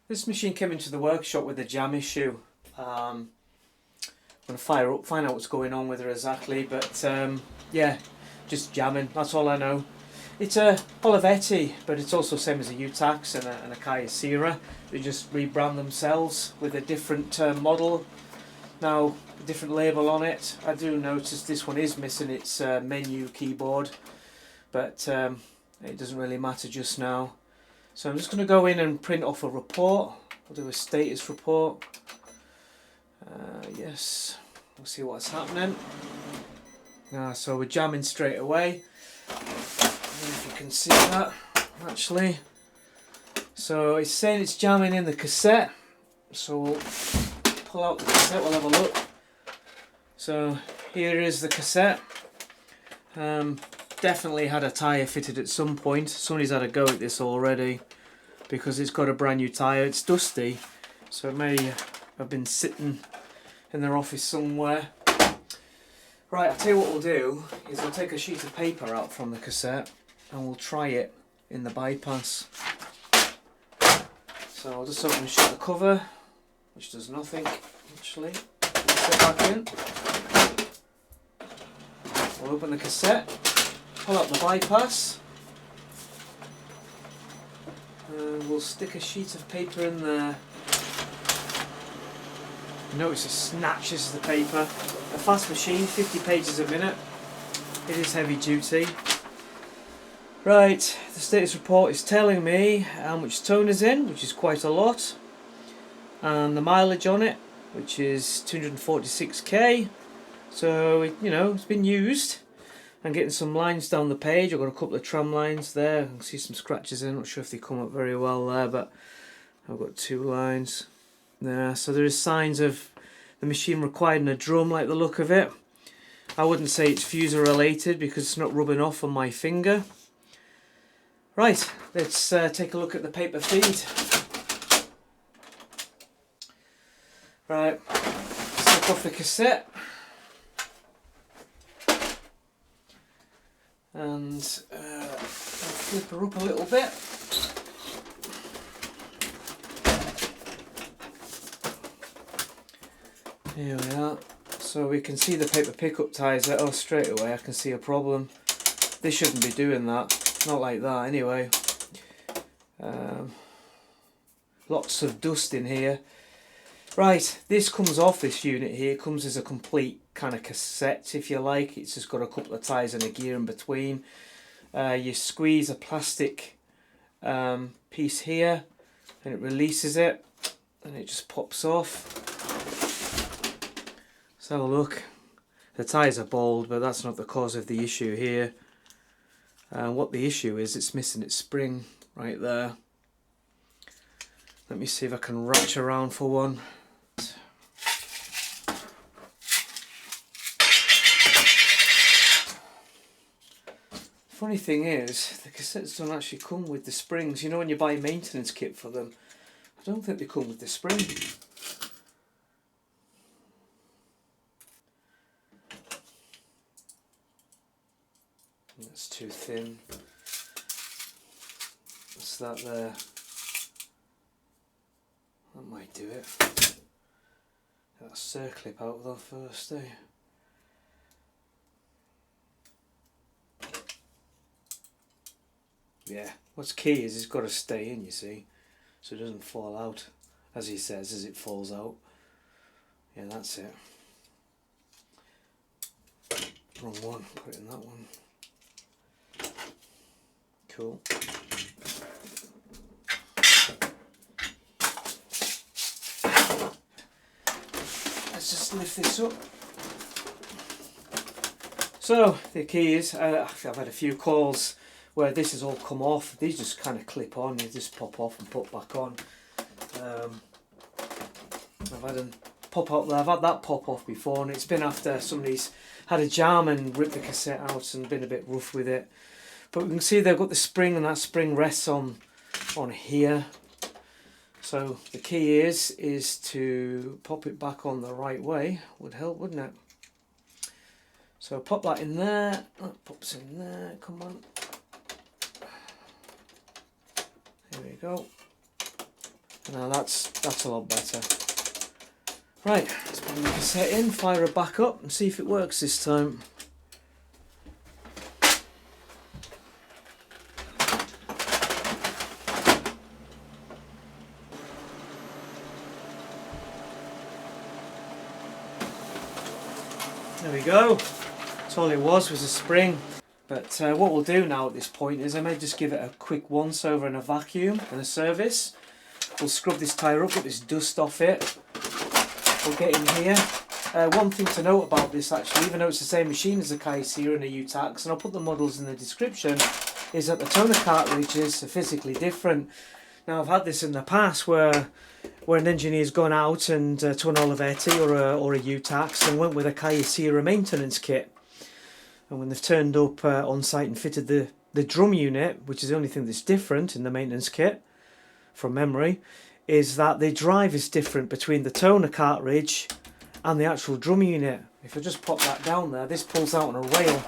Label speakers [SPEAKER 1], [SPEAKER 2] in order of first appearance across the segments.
[SPEAKER 1] This machine came into the workshop with a jam issue. I'm going to fire up, find out what's going on with her exactly, but yeah, just jamming, that's all I know. It's a Olivetti, but it's also the same as a Utax and a Kyocera. They just rebrand themselves with a different model. Now, a different label on it. I do notice this one is missing its menu keyboard, but it doesn't really matter just now. So I'm just going to go in and print off a report. I'll do a status report. Yes, we'll see what's happening. So we're jamming straight away. I don't know if you can see that actually. So it's saying it's jamming in the cassette. So we'll pull out the cassette, we'll have a look. So here is the cassette. Definitely had a tyre fitted at some point. Somebody's had a go at this already because it's got a brand new tyre. It's dusty, so it may have been sitting in their office somewhere. Right, I'll tell you what we'll do is we'll take a sheet of paper out from the cassette and we'll try it in the bypass. So I'll just open and shut the cover, which does nothing actually. Set back in. We'll open the cassette, pull out the bypass, and we'll stick a sheet of paper in there. Notice it snatches the paper. A fast machine, 50 pages a minute. It is heavy duty. Right, the status report is telling me how much tone is in, which is quite a lot, and the mileage on it, which is 246k. So it's been used. I'm getting some lines down the page. I've got a couple of tram lines there. I can see some scratches in. I'm not sure if they come up very well there, but I've got 2 lines there. So there is signs of the machine requiring a drum, like the look of it. I wouldn't say it's fuser related because it's not rubbing off on my finger. Right, let's take a look at the paper feed. Right, slip off the cassette. And flip her up a little bit. Here we are. So we can see the paper pickup ties there. Oh, straight away I can see a problem. They shouldn't be doing that. Not like that anyway. Lots of dust in here. Right, this comes off this unit here. It comes as a complete kind of cassette, if you like. It's just got a couple of ties and a gear in between. You squeeze a plastic piece here and it releases it and it just pops off. Let's have a look. The ties are bald, but that's not the cause of the issue here. What the issue is, it's missing its spring right there. Let me see if I can ratchet around for one. Funny thing is, the cassettes don't actually come with the springs. You know when you buy a maintenance kit for them, I don't think they come with the spring. That's too thin. What's that there? That might do it. Get that circlip out though first, eh? Yeah, what's key is it's got to stay in, you see, so it doesn't fall out, as he says, as it falls out. Yeah, that's it. Wrong one, put it in that one. Cool. Let's just lift this up. So, the key is, I've had a few calls where this has all come off. These just kind of clip on, they just pop off and pop back on. I've had them pop up, I've had that pop off before, and it's been after somebody's had a jam and ripped the cassette out and been a bit rough with it. But we can see they've got the spring, and that spring rests on here. So the key is to pop it back on the right way. Would help, wouldn't it? So pop that in there, that pops in there, come on. There we go. Now that's a lot better. Right, let's put the cassette in, fire it back up and see if it works this time. There we go. That's all it was a spring. But what we'll do now at this point is I may just give it a quick once over in a vacuum and a service. We'll scrub this tyre up, get this dust off it. We'll get in here. One thing to note about this actually, even though it's the same machine as the Kyocera and the Utax, and I'll put the models in the description, is that the toner cartridges are physically different. Now I've had this in the past where an engineer's gone out and to an Olivetti or a Utax and went with a Kyocera maintenance kit. And when they've turned up on site and fitted the drum unit, which is the only thing that's different in the maintenance kit, from memory, is that the drive is different between the toner cartridge and the actual drum unit. If I just pop that down there, this pulls out on a rail.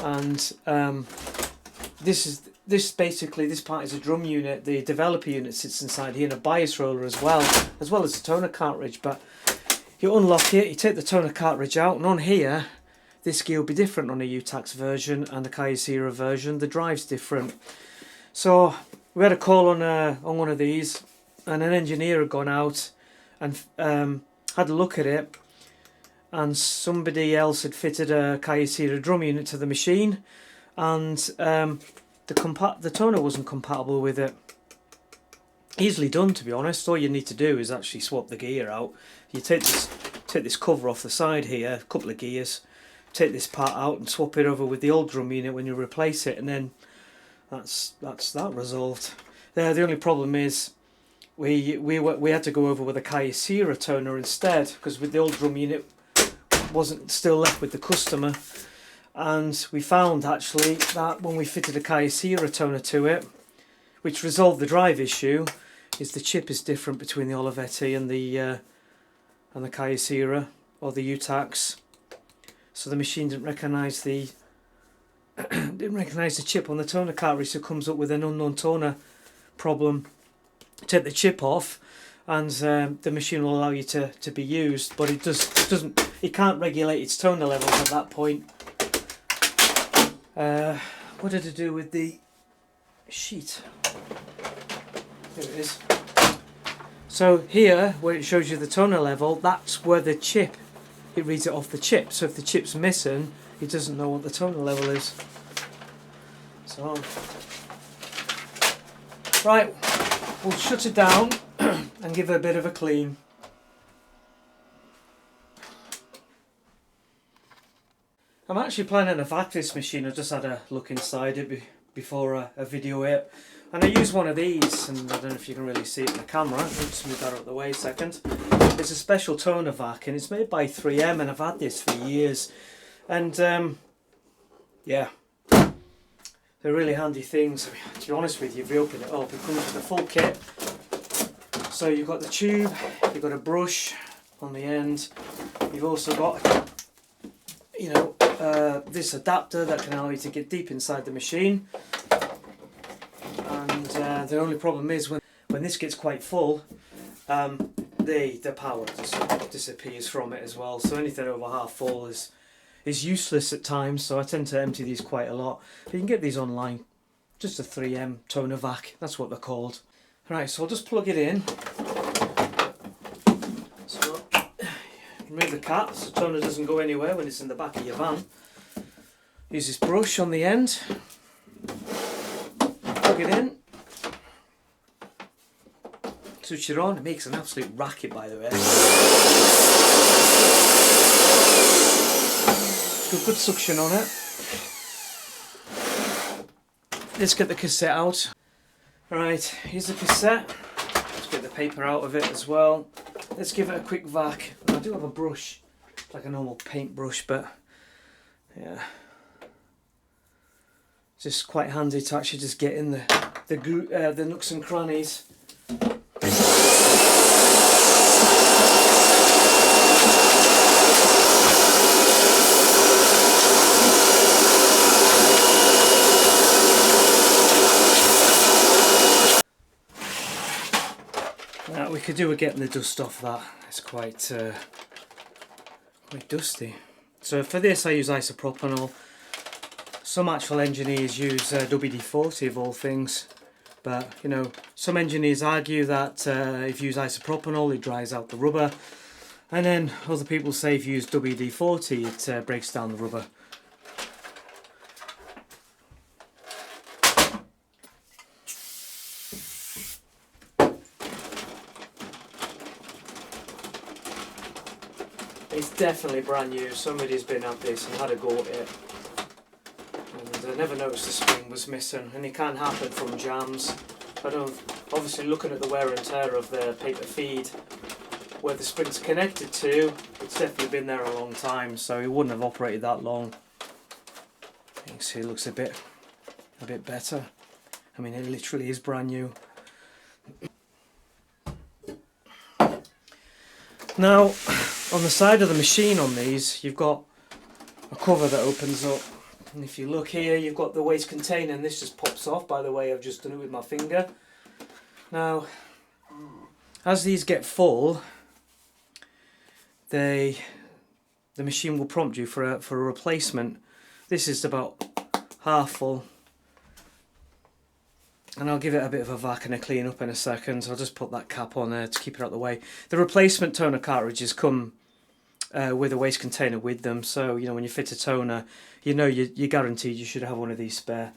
[SPEAKER 1] And this part is a drum unit. The developer unit sits inside here, and a bias roller as well as the toner cartridge. But you unlock it, you take the toner cartridge out, and on here this gear will be different on a Utax version and the Kyocera version. The drive's different. So we had a call on one of these, and an engineer had gone out and had a look at it, and somebody else had fitted a Kyocera drum unit to the machine, and the toner wasn't compatible with it. Easily done, to be honest. All you need to do is actually swap the gear out. You take this cover off the side here, a couple of gears, take this part out and swap it over with the old drum unit when you replace it, and then that's that resolved. The only problem is we had to go over with a Kyocera toner instead, because with the old drum unit wasn't still left with the customer, and we found actually that when we fitted a Kyocera toner to it, which resolved the drive issue, is the chip is different between the Olivetti and the Kyocera or the Utax, so the machine didn't recognise the chip on the toner cartridge, so it comes up with an unknown toner problem. Take the chip off, and the machine will allow you to be used, but it can't regulate its toner levels at that point. What did it do with the sheet? Here it is. So here, where it shows you the toner level, that's where the chip, it reads it off the chip. So if the chip's missing, it doesn't know what the toner level is. So, right, we'll shut it down and give it a bit of a clean. I'm actually planning to vac this machine. I just had a look inside it before I video it, and I use one of these, and I don't know if you can really see it in the camera. I'll just move that out of the way a second. It's a special toner vac, and it's made by 3M, and I've had this for years, and yeah, they're really handy things. I mean, to be honest with you, if you open it up, it comes with a full kit. So you've got the tube, you've got a brush on the end, you've also got, you know, this adapter that can allow you to get deep inside the machine. And the only problem is when this gets quite full, the power just disappears from it as well. So anything over half full is useless at times, so I tend to empty these quite a lot. But you can get these online, just a 3M toner vac, that's what they're called. Right, so I'll just plug it in. So remove the cap so the toner doesn't go anywhere when it's in the back of your van. Use this brush on the end, plug it in, switch it on. It makes an absolute racket, by the way. It's got good suction on it. Let's get the cassette out. Right, here's the cassette. Let's get the paper out of it as well. Let's give it a quick vac. I do have a brush, like a normal paint brush, but yeah, it's just quite handy to actually just get in the nooks and crannies. Now we could do with getting the dust off that. It's quite dusty. So for this I use isopropanol. Some actual engineers use WD-40 of all things, but you know, some engineers argue that if you use isopropanol it dries out the rubber, and then other people say if you use WD-40 it breaks down the rubber. It's definitely brand new. Somebody's been at this and had a go at it. And I never noticed the spring was missing, and it can happen from jams. I don't, obviously looking at the wear and tear of the paper feed, where the spring's connected to, it's definitely been there a long time, so it wouldn't have operated that long. You can see it looks a bit better. I mean, it literally is brand new. Now, on the side of the machine on these, you've got a cover that opens up, and if you look here, you've got the waste container, and this just pops off. By the way, I've just done it with my finger. Now, as these get full, the machine will prompt you for a replacement. This is about half full, and I'll give it a bit of a vac and a clean up in a second. So I'll just put that cap on there to keep it out of the way. The replacement toner cartridges come with a waste container with them, so you know when you fit a toner, you know you're guaranteed you should have one of these spare.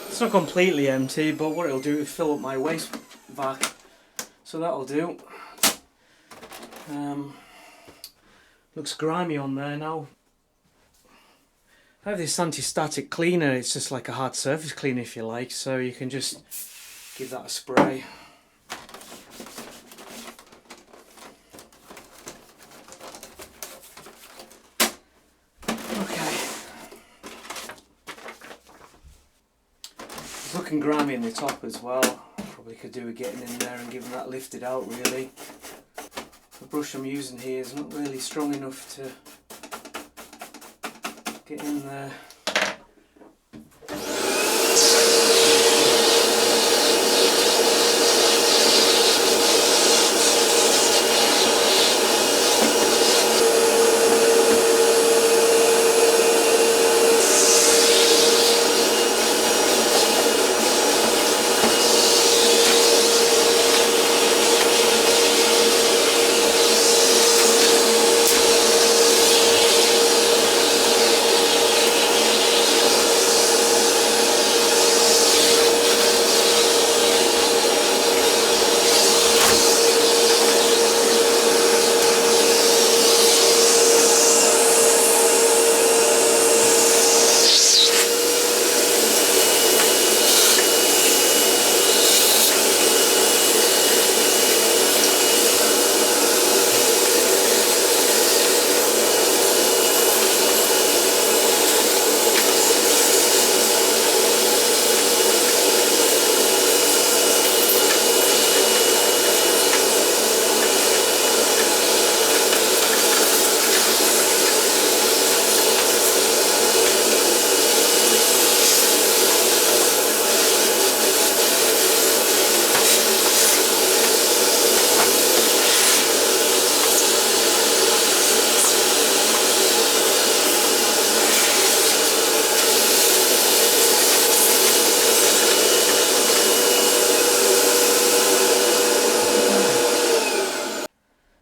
[SPEAKER 1] It's not completely empty, but what it'll do is fill up my waste vac, so that'll do. Looks grimy on there now. I have this anti-static cleaner. It's just like a hard surface cleaner if you like, so you can just give that a spray. Looking grimy in the top as well. Probably could do with getting in there and giving that lifted out really. The brush I'm using here is not really strong enough to get in there.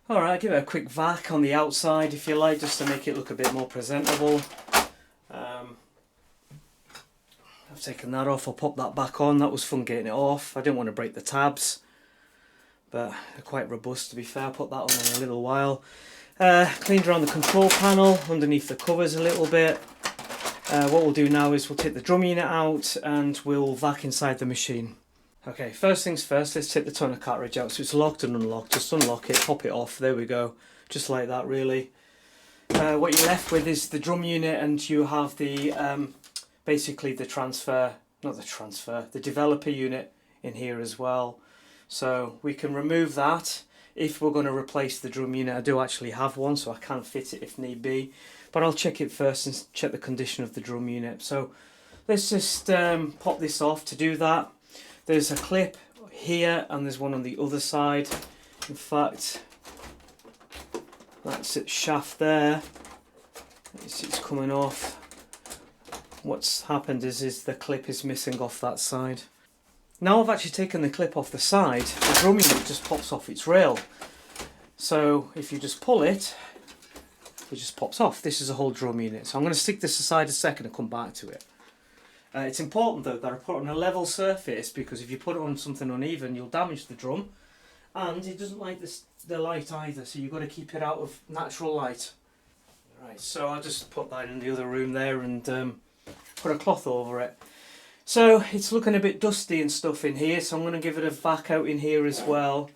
[SPEAKER 1] Alright, give it a quick vac on the outside if you like, just to make it look a bit more presentable. I've taken that off, I'll pop that back on. That was fun getting it off. I didn't want to break the tabs, but they're quite robust to be fair. I'll put that on in a little while. Cleaned around the control panel, underneath the covers a little bit. What we'll do now is we'll take the drum unit out and we'll vac inside the machine. Okay, first things first, let's take the toner cartridge out. So it's locked and unlocked. Just unlock it, pop it off, there we go. Just like that really. What you're left with is the drum unit, and you have the basically the the developer unit in here as well. So we can remove that if we're going to replace the drum unit. I do actually have one, so I can fit it if need be, but I'll check it first and check the condition of the drum unit. So let's just pop this off. To do that, there's a clip here and there's one on the other side. In fact, that's its shaft there. It's coming off. What's happened is the clip is missing off that side. Now I've actually taken the clip off the side, the drum unit just pops off its rail. So if you just pull it, it just pops off. This is a whole drum unit. So I'm going to stick this aside a second and come back to it. It's important though that I put it on a level surface, because if you put it on something uneven, you'll damage the drum. And it doesn't like the light either, so you've got to keep it out of natural light. Right, so I'll just put that in the other room there and put a cloth over it. So it's looking a bit dusty and stuff in here, so I'm going to give it a vac out in here as well.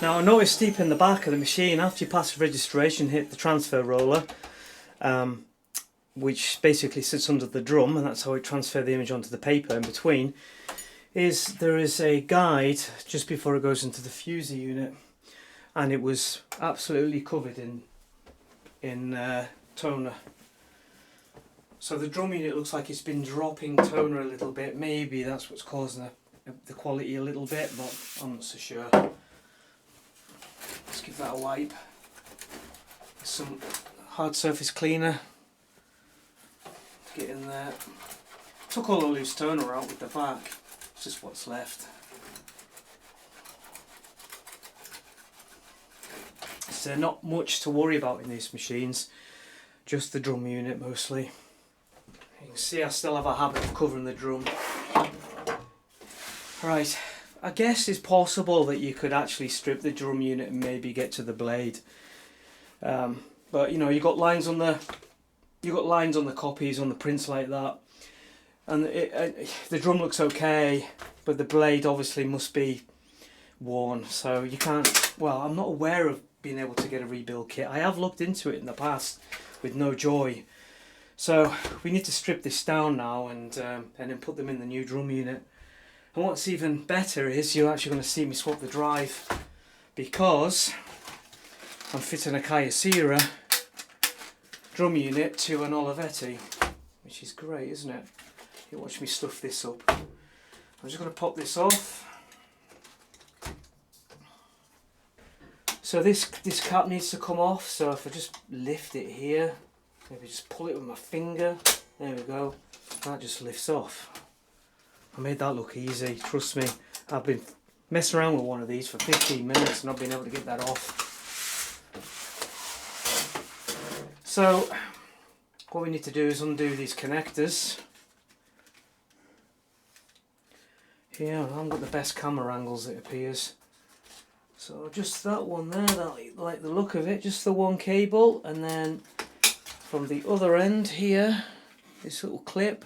[SPEAKER 1] Now I noticed deep in the back of the machine, after you pass the registration, hit the transfer roller, which basically sits under the drum, and that's how it transfers the image onto the paper in between, there is a guide just before it goes into the fuser unit, and it was absolutely covered in toner. So the drum unit looks like it's been dropping toner a little bit. Maybe that's what's causing the quality a little bit, but I'm not so sure. Let's give that a wipe. Some hard surface cleaner to get in there. Took all the loose toner out with the back. It's just what's left. So not much to worry about in these machines, just the drum unit mostly. You can see I still have a habit of covering the drum. Right. I guess it's possible that you could actually strip the drum unit and maybe get to the blade, but you know, you got lines on the copies, on the prints like that, and the drum looks okay, but the blade obviously must be worn. So you can't. Well, I'm not aware of being able to get a rebuild kit. I have looked into it in the past with no joy. So we need to strip this down now and then put them in the new drum unit. And what's even better is you're actually going to see me swap the drive, because I'm fitting a Kyocera drum unit to an Olivetti, which is great, isn't it? You watch me stuff this up. I'm just going to pop this off. So this cap needs to come off, so if I just lift it here, maybe just pull it with my finger, there we go, that just lifts off. I made that look easy, trust me. I've been messing around with one of these for 15 minutes and I've been able to get that off. So what we need to do is undo these connectors. Here, I haven't got the best camera angles, it appears. So just that one there, I like the look of it, just the one cable, and then from the other end here, this little clip,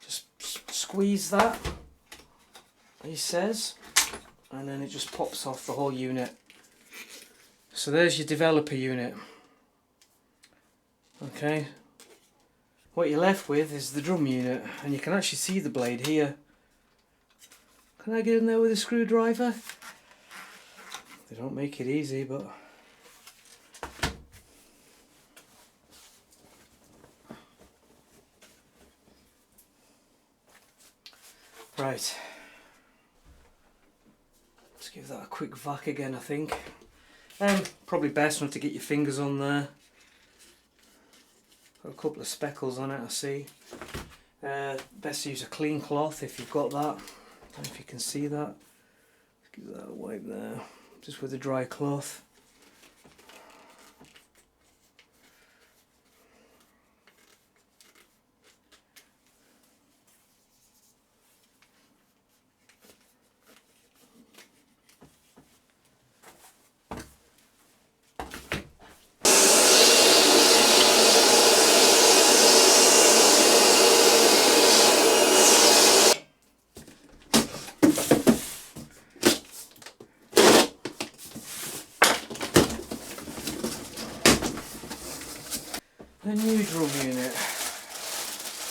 [SPEAKER 1] just squeeze that, he says, and then it just pops off the whole unit. So there's your developer unit. Okay, what you're left with is the drum unit, and you can actually see the blade here. Can I get in there with a screwdriver? They don't make it easy, but Right, let's give that a quick vac again, I think. Probably best not to get your fingers on there. Got a couple of speckles on it, I see. Best to use a clean cloth if you've got that. I don't know if you can see that. Give that a wipe there, just with a dry cloth. The new drum unit.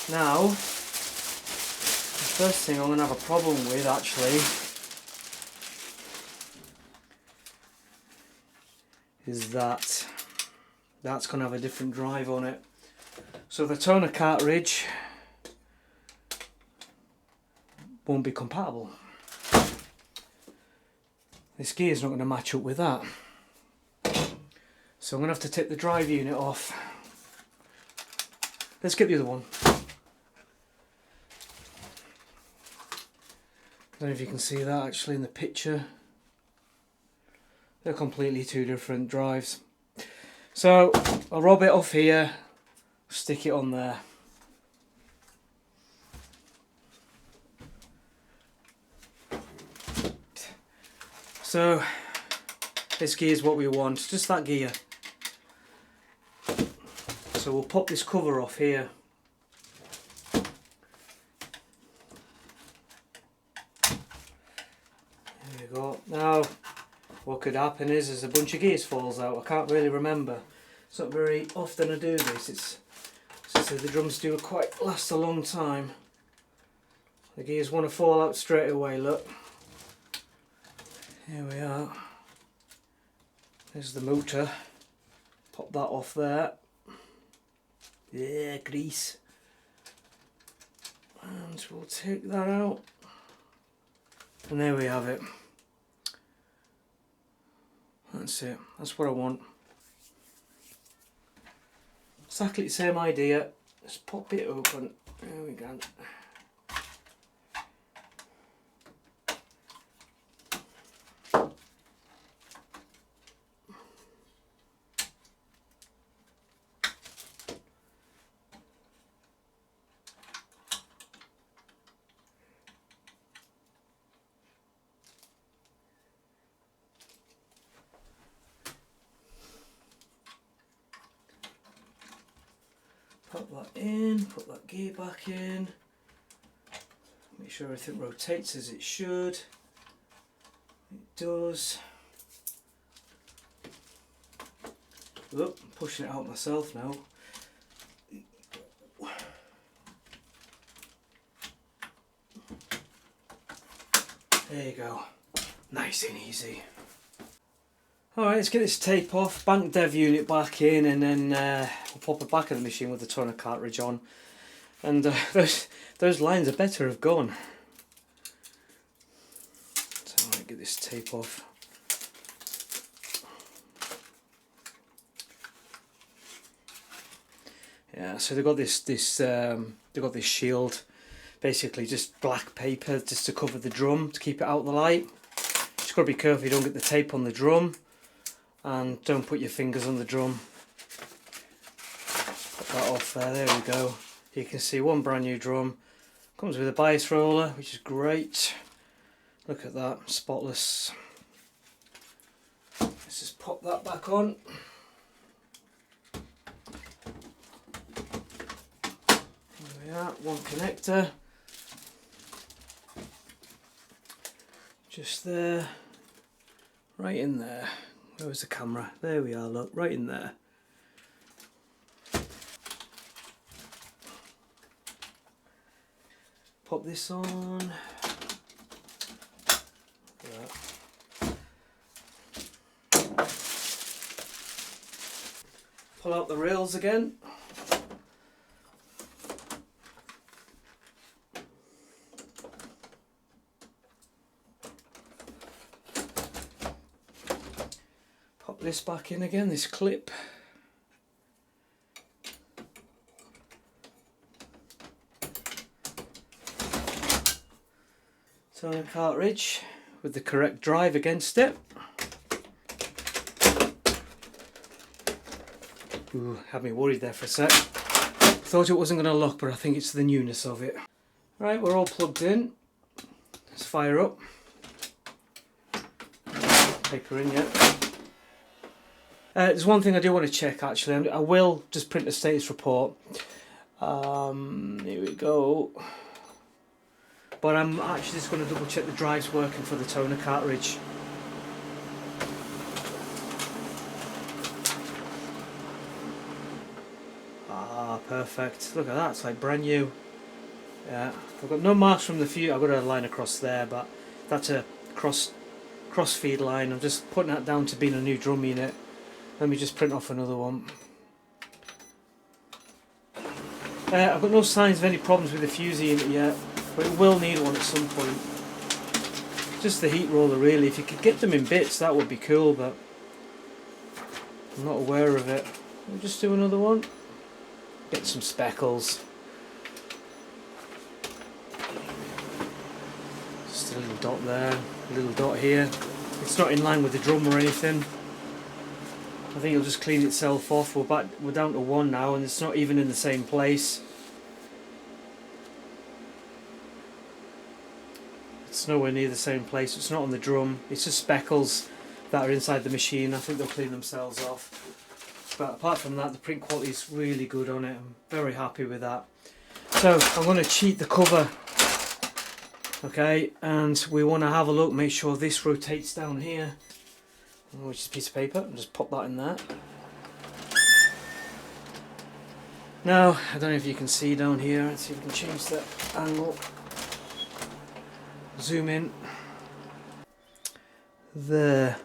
[SPEAKER 1] Now, the first thing I'm going to have a problem with actually is that's going to have a different drive on it. So the toner cartridge won't be compatible. This gear's not going to match up with that. So I'm going to have to take the drive unit off. Let's get the other one. I don't know if you can see that actually in the picture. They're completely two different drives. So I'll rob it off here, stick it on there. So this gear is what we want, just that gear. So we'll pop this cover off here. There you go. Now what could happen is a bunch of gears falls out. I can't really remember. It's not very often I do this. It's so the drums do quite last a long time. The gears want to fall out straight away, look. Here we are. There's the motor. Pop that off there. Yeah, grease. And we'll take that out. And there we have it. That's it. That's what I want. Exactly the same idea. Let's pop it open. There we go. Pop that in, put that gear back in, make sure everything rotates as it should. It does. Look, I'm pushing it out myself now. There you go, nice and easy. Alright, let's get this tape off, bank dev unit back in, and then we'll pop it back in the machine with the toner cartridge on. And those lines are better have gone. So I might get this tape off. Yeah, so they've got this shield, basically just black paper just to cover the drum to keep it out of the light. Just got to be careful you don't get the tape on the drum. And don't put your fingers on the drum. Put that off there, there we go. You can see one brand new drum. Comes with a bias roller, which is great. Look at that, spotless. Let's just pop that back on. There we are, one connector. Just there, right in there. Where was the camera? There we are, look, right in there. Pop this on. Pull out the rails again. this back in again, this clip. Toner cartridge with the correct drive against it. Ooh, had me worried there for a sec. Thought it wasn't going to lock, but I think it's the newness of it. Right, we're all plugged in. Let's fire up. Paper in yet. There's one thing I do want to check actually. I will just print a status report. Here we go. But I'm actually just going to double check the drive's working for the toner cartridge. Ah, perfect. Look at that, it's like brand new. Yeah, I've got no marks from the fuse. I've got a line across there, but that's a cross feed line. I'm just putting that down to being a new drum unit. Let me just print off another one. I've got no signs of any problems with the fuse unit yet, but it will need one at some point. Just the heat roller really. If you could get them in bits, that would be cool, but I'm not aware of it. We'll just do another one. Get some speckles. Just a little dot there, a little dot here. It's not in line with the drum or anything. I think it'll just clean itself off. We're down to one now, and it's not even in the same place. It's nowhere near the same place. It's not on the drum. It's just speckles that are inside the machine. I think they'll clean themselves off. But apart from that, the print quality is really good on it. I'm very happy with that. So I'm going to cheat the cover. Okay, and we want to have a look, make sure this rotates down here. Which is a piece of paper, and just pop that in there. Now, I don't know if you can see down here. Let's see if we can change the angle. Zoom in. There.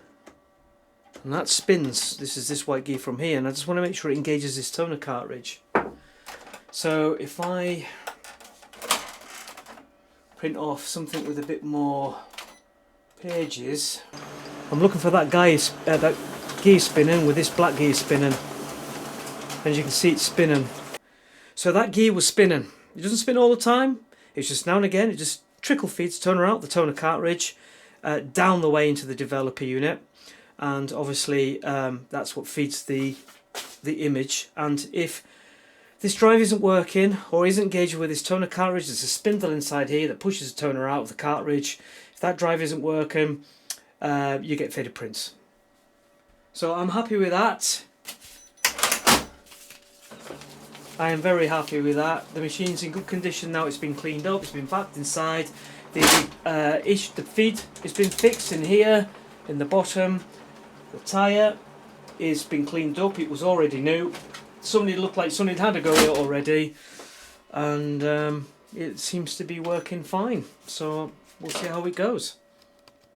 [SPEAKER 1] And that spins. This is this white gear from here, and I just want to make sure it engages this toner cartridge. So if I print off something with a bit more pages, I'm looking for that that gear spinning with this black gear spinning. As you can see, it's spinning. So that gear was spinning. It doesn't spin all the time. It's just now and again. It just trickle feeds toner out the toner cartridge down the way into the developer unit, and obviously that's what feeds the image. And if this drive isn't working or isn't engaging with this toner cartridge, there's a spindle inside here that pushes the toner out of the cartridge. If that drive isn't working, you get faded prints. So I'm happy with that. I am very happy with that. The machine's in good condition now. It's been cleaned up. It's been backed inside. The feed has been fixed in here, in the bottom. The tyre has been cleaned up. It was already new. Somebody looked like somebody had a go at it already, and it seems to be working fine. So we'll see how it goes.